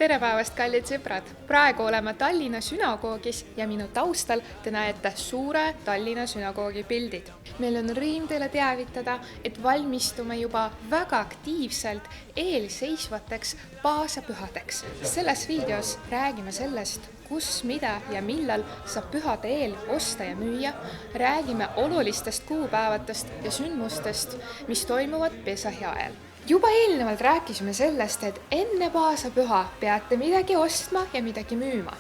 Tere päevast, kallid sõbrad! Praegu oleme Tallinna sünagoogis ja minu taustal te näete suure Tallinna sünagoogi pildid. Meil on rõõm teile teavitada, et valmistume juba väga aktiivselt eelseisvateks paasapühadeks. Selles videos räägime sellest, kus, mida ja millal saab pühade eel osta ja müüa. Räägime olulistest kuupäevatest ja sündmustest, mis toimuvad pesahi ajal. Juba eelnevalt rääkisime sellest, et enne paasapüha peate midagi ostma ja midagi müüma.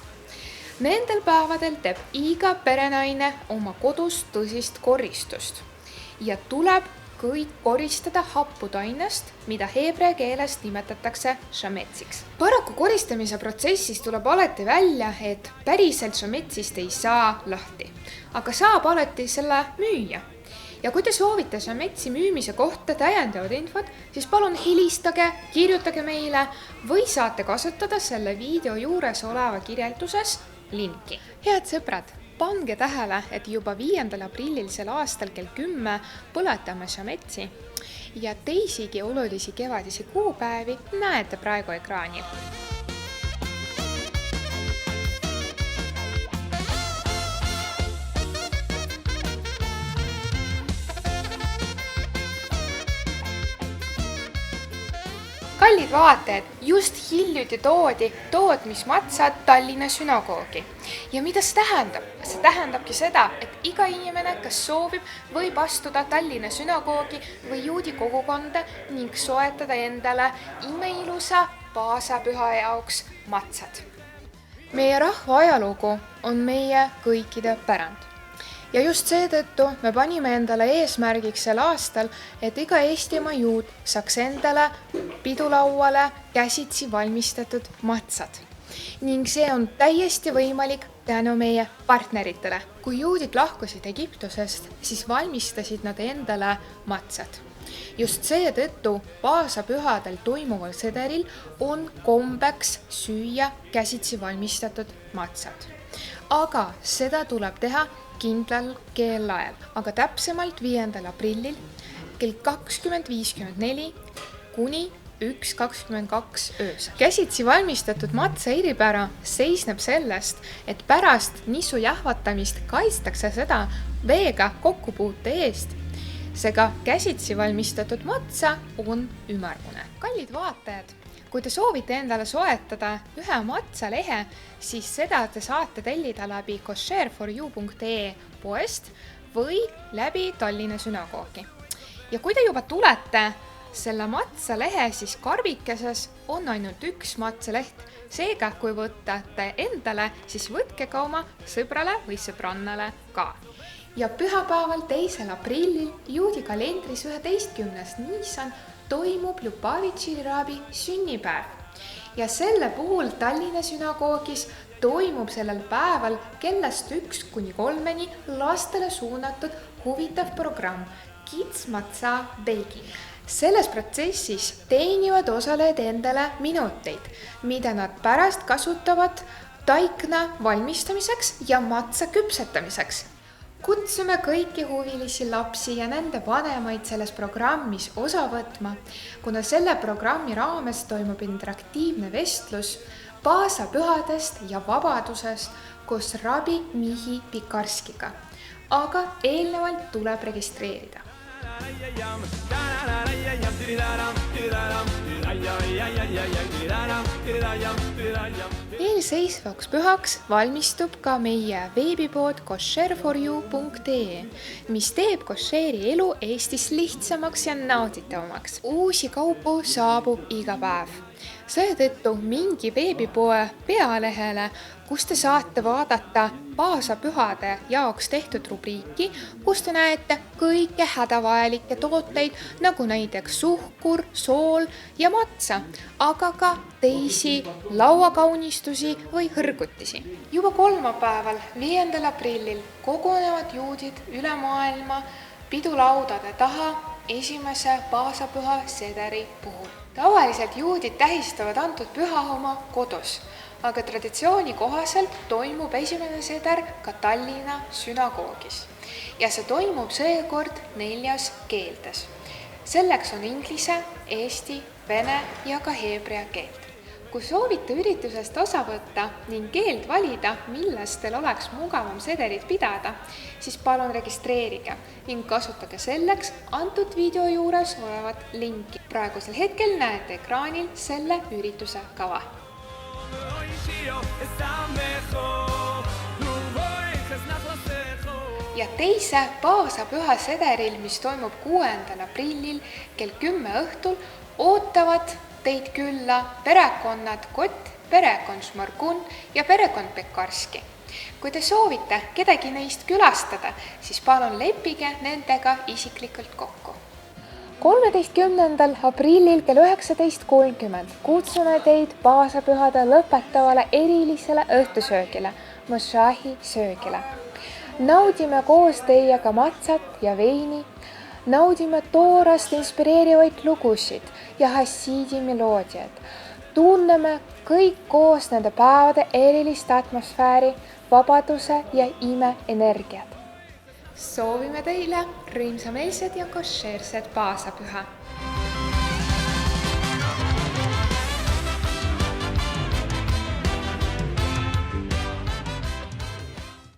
Nendel päevadel teeb iga perenaine oma kodus tõsist koristust ja tuleb kõik koristada happutoinest, mida heebrea keeles nimetatakse šametsiks. Paraku koristamise protsessis tuleb alati välja, et päriselt šametsist ei saa lahti, aga saab alati selle müüa. Ja kui te soovite šametsi müümise kohta täiendavad infot, siis palun helistage, kirjutage meile või saate kasutada selle video juures oleva kirjelduses linki. Head sõbrad, pange tähele, et juba 5. aprillil sel aastal kell 10 põletame šametsi ja teisigi olulisi kevadisi kuupäevi näete praegu ekraanil. Kallid vaatajad, just hiljuti toodi tootmismatsad Tallinna sünagoogi. Ja mida see tähendab? See tähendabki seda, et iga inimene, kes soovib, võib astuda Tallinna sünagoogi või juudi kogukonda ning soetada endale imeilusa paasapüha jaoks matsad. Meie rahva ajalugu on meie kõikide pärand. Ja just seetõttu me panime endale eesmärgiks sel aastal, et iga Eestimaa juud saaks endale pidulauale käsitsi valmistatud matsad. Ning see on täiesti võimalik tänu meie partneritele. Kui juudid lahkusid Egiptusest, siis valmistasid nad endale matsad. Just seetõttu paasapühadel toimuval sederil on kombeks süüa käsitsi valmistatud matsad. Aga seda tuleb teha kindlal kellaajal, aga täpsemalt 5. aprillil kell 20.54 kuni 1.22 öösel. Käsitsi valmistatud matsa eripära seisneb sellest, et pärast nisu jahvatamist kaitstakse seda veega kokkupuute eest. Seega käsitsi valmistatud matsa on ümmargune. Kallid vaatajad, kui te soovite endale soetada ühe matsalehe, siis seda te saate tellida läbi kosher4u.ee poest või läbi Tallinna sünagoogi. Ja kui te juba tulete selle matsalehe, siis karbikeses on ainult üks matsaleht. Seega, kui võtate endale, siis võtke ka oma sõbrale või sõbrannale ka. Ja pühapäeval 2. aprillil juudi kalendris 11. Nisan toimub Ljubavitši Rabi sünnipäev. Ja selle puhul Tallinna sünagoogis toimub sellel päeval kellast 1 kuni 3 lastele suunatud huvitav programm Kids Matza Baking. Selles protsessis teenivad osalejad endale minuteid, mida nad pärast kasutavad taikna valmistamiseks ja matsa küpsetamiseks. Kutsume kõiki huvilisi lapsi ja nende vanemaid selles programmis osa võtma, kuna selle programmi raames toimub interaktiivne vestlus paasapühadest ja vabadusest koos rabi Mihi Pikarskiga. Aga eelnevalt tuleb registreerida. Eelseisvaks pühaks valmistub ka meie veebipood kosher4u.ee, mis teeb košeeri elu Eestis lihtsamaks ja nauditavamaks. Uusi kaupu saabub iga päev. Seetõttu mingi veebipoe pealehele, kus te saate vaadata paasapühade jaoks tehtud rubriiki, kus te näete kõike hädavajalikke tooteid, nagu näiteks suhkur, sool ja matsa, aga ka teisi lauakaunistusi või hõrgutisi. Juba kolmapäeval 5. aprillil kogunevad juudid üle maailma pidulaudade taha esimese paasapüha sederi puhul. Tavaliselt juudid tähistavad antud püha oma kodus, aga traditsiooni kohaselt toimub esimene seder ka Tallinna sünagoogis. Ja see toimub seekord 4 keeltes. Selleks on inglise, eesti, vene ja ka heebrea keelt. Kui soovite üritusest osa võtta ning keelt valida, millest teil oleks mugavam sedelit pidada, siis palun registreerige ning kasutage selleks antud video juures olevat linki. Praegusel hetkel näete ekraanil selle ürituse kava. Ja teise paasapüha sederil, mis toimub 6. aprillil kell 10 õhtul, ootavad teid külla perekonnad Kott, perekond Šmorgun ja perekond Pekarski. Kui te soovite kedagi neist külastada, siis palun leppige nendega isiklikult kokku. 13. aprillil kell 19.30 kutsume teid paasapühade lõpetavale erilisele õhtusöögile, Moshahi söögile. Naudime koos teiega matsat ja veini, naudime toorast inspireerivaid lugusid ja hassiidi meloodiad. Tunneme kõik koos nende päevade erilist atmosfääri, vabaduse ja ime energiat. Soovime teile rõõmsameelsed ja koššeersed paasapüha!